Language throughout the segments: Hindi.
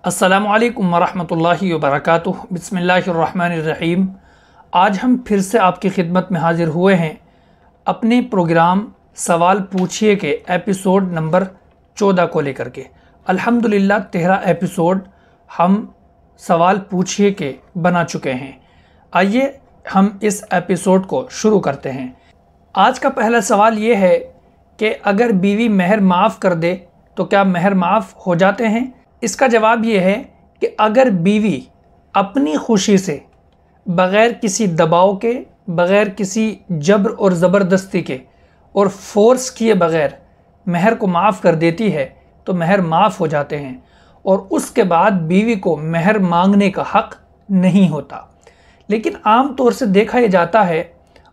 अस्सलामुअलैकुम वरहमतुल्लाहि वबरकातुह। बिस्मिल्लाहिर्रहमानिर्रहीम। आज हम फिर से आपकी खिदमत में हाज़िर हुए हैं अपने प्रोग्राम सवाल पूछिए के एपिसोड नंबर 14 को लेकर के। अल्हम्दुलिल्लाह 13 एपिसोड हम सवाल पूछिए के बना चुके हैं। आइए हम इस एपिसोड को शुरू करते हैं। आज का पहला सवाल ये है कि अगर बीवी मेहर माफ़ कर दे तो क्या मेहर माफ़ हो जाते हैं? इसका जवाब ये है कि अगर बीवी अपनी खुशी से बग़ैर किसी दबाव के, बग़ैर किसी जबर और ज़बरदस्ती के और फोर्स किए बग़ैर मेहर को माफ़ कर देती है तो मेहर माफ़ हो जाते हैं और उसके बाद बीवी को मेहर मांगने का हक़ नहीं होता। लेकिन आम तौर से देखा यह जाता है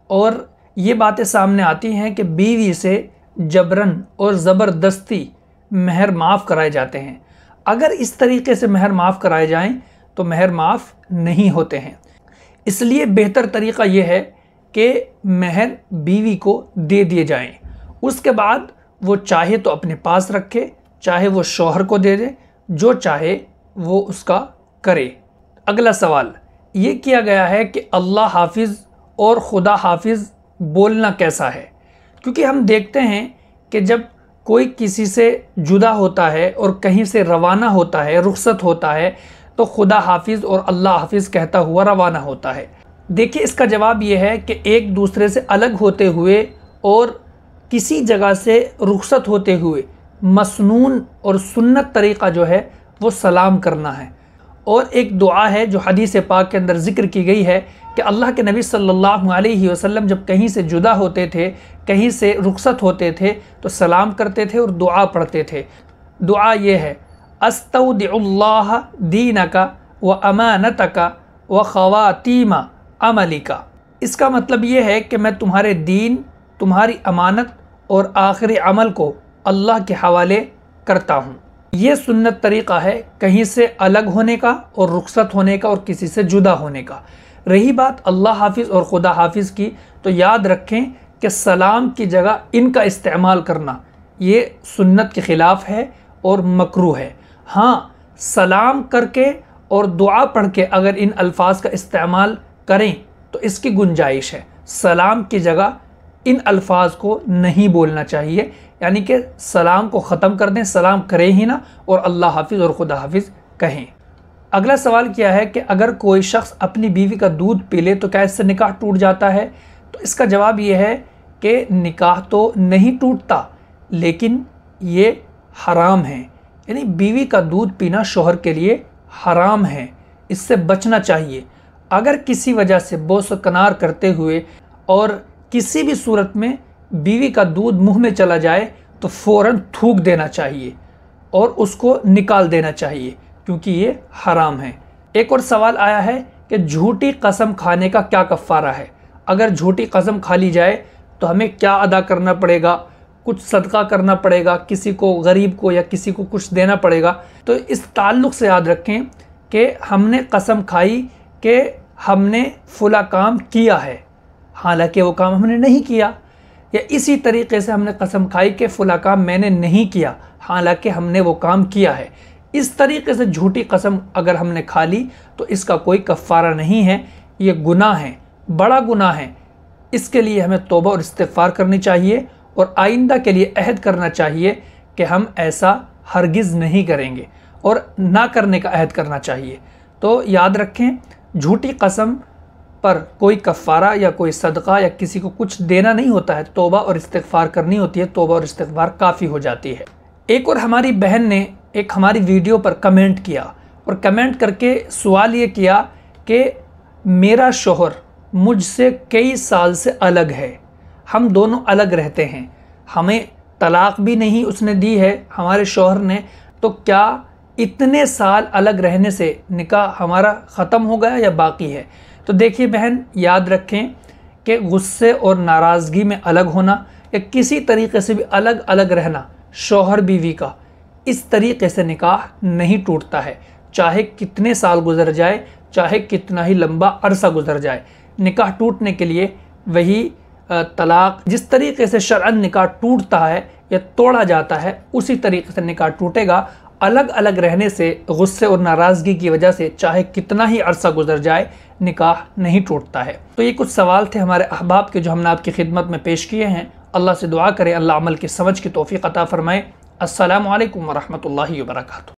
और ये बातें सामने आती हैं कि बीवी से जबरन और ज़बरदस्ती मेहर माफ़ कराए जाते हैं। अगर इस तरीके से मेहर माफ़ कराए जाएं तो मेहर माफ़ नहीं होते हैं। इसलिए बेहतर तरीक़ा यह है कि मेहर बीवी को दे दिए जाएं। उसके बाद वो चाहे तो अपने पास रखे, चाहे वो शौहर को दे दे, जो चाहे वो उसका करे। अगला सवाल ये किया गया है कि अल्लाह हाफिज़ और खुदा हाफिज़ बोलना कैसा है? क्योंकि हम देखते हैं कि जब कोई किसी से जुदा होता है और कहीं से रवाना होता है, रुखसत होता है, तो खुदा हाफिज़ और अल्लाह हाफिज़ कहता हुआ रवाना होता है। देखिए, इसका जवाब ये है कि एक दूसरे से अलग होते हुए और किसी जगह से रुखसत होते हुए मसनून और सुन्नत तरीक़ा जो है वो सलाम करना है। और एक दुआ है जो हदीस पाक के अंदर ज़िक्र की गई है कि अल्लाह के नबी सल्लल्लाहु अलैहि वसल्लम जब कहीं से जुदा होते थे, कहीं से रुखसत होते थे तो सलाम करते थे और दुआ पढ़ते थे। दुआ ये है, अस्तौदिउल्लाह दीनका व अमानतका व खवातीमा अमलिका। इसका मतलब ये है कि मैं तुम्हारे दीन, तुम्हारी अमानत और आखिरी अमल को अल्लाह के हवाले करता हूँ। ये सुन्नत तरीक़ा है कहीं से अलग होने का और रुखसत होने का और किसी से जुदा होने का। रही बात अल्लाह हाफिज़ और खुदा हाफिज़ की, तो याद रखें कि सलाम की जगह इनका इस्तेमाल करना ये सुन्नत के ख़िलाफ़ है और मकरूह है। हाँ, सलाम करके और दुआ पढ़ के अगर इन अल्फाज का इस्तेमाल करें तो इसकी गुंजाइश है। सलाम की जगह इन अल्फाज को नहीं बोलना चाहिए, यानी कि सलाम को ख़त्म कर दें, सलाम करें ही ना और अल्लाह हाफिज़ और खुदा हाफिज़ कहें। अगला सवाल क्या है कि अगर कोई शख्स अपनी बीवी का दूध पी ले तो क्या इससे निकाह टूट जाता है? तो इसका जवाब ये है कि निकाह तो नहीं टूटता, लेकिन ये हराम है। यानी बीवी का दूध पीना शौहर के लिए हराम है, इससे बचना चाहिए। अगर किसी वजह से बोसकनार करते हुए और किसी भी सूरत में बीवी का दूध मुंह में चला जाए तो फ़ौरन थूक देना चाहिए और उसको निकाल देना चाहिए, क्योंकि ये हराम है। एक और सवाल आया है कि झूठी कसम खाने का क्या कफ़ारा है? अगर झूठी कसम खा ली जाए तो हमें क्या अदा करना पड़ेगा? कुछ सदका करना पड़ेगा, किसी को, गरीब को या किसी को कुछ देना पड़ेगा। तो इस ताल्लुक़ से याद रखें कि हमने कसम खाई कि हमने फला काम किया है, हालांकि वो काम हमने नहीं किया, या इसी तरीके से हमने कसम खाई कि फला काम मैंने नहीं किया, हालांकि हमने वो काम किया है। इस तरीके से झूठी कसम अगर हमने खा ली तो इसका कोई कफ़ारा नहीं है, ये गुनाह है, बड़ा गुनाह है। इसके लिए हमें तौबा और इस्तिग़फ़ार करनी चाहिए और आइंदा के लिए अहद करना चाहिए कि हम ऐसा हरगिज़ नहीं करेंगे और ना करने का अहद करना चाहिए। तो याद रखें, झूठी कसम पर कोई कफ़ारा या कोई सदका या किसी को कुछ देना नहीं होता है, तौबा और इस्तिग़फ़ार करनी होती है। तौबा और इस्तिग़फ़ार काफ़ी हो जाती है। एक और हमारी बहन ने एक हमारी वीडियो पर कमेंट किया और कमेंट करके सवाल ये किया कि मेरा शौहर मुझसे कई साल से अलग है, हम दोनों अलग रहते हैं, हमें तलाक़ भी नहीं उसने दी है हमारे शौहर ने, तो क्या इतने साल अलग रहने से निकाह हमारा ख़त्म हो गया या बाकी है? तो देखिए बहन, याद रखें कि गुस्से और नाराज़गी में अलग होना या किसी तरीके से भी अलग अलग रहना शौहर बीवी का, इस तरीके से निकाह नहीं टूटता है। चाहे कितने साल गुजर जाए, चाहे कितना ही लंबा अरसा गुजर जाए, निकाह टूटने के लिए वही तलाक़, जिस तरीके से शरअन निकाह टूटता है या तोड़ा जाता है, उसी तरीके से निकाह टूटेगा। अलग अलग रहने से गुस्से और नाराज़गी की वजह से चाहे कितना ही अरसा गुजर जाए निकाह नहीं टूटता है। तो ये कुछ सवाल थे हमारे अहबाब के जो हमने आपकी खिदमत में पेश किए हैं। अल्लाह से दुआ करें अल्लाह अमल की समझ की तौफीक अता फरमाए। अस्सलामु अलैकुम वरहमतुल्लाहि वबरकातुहू।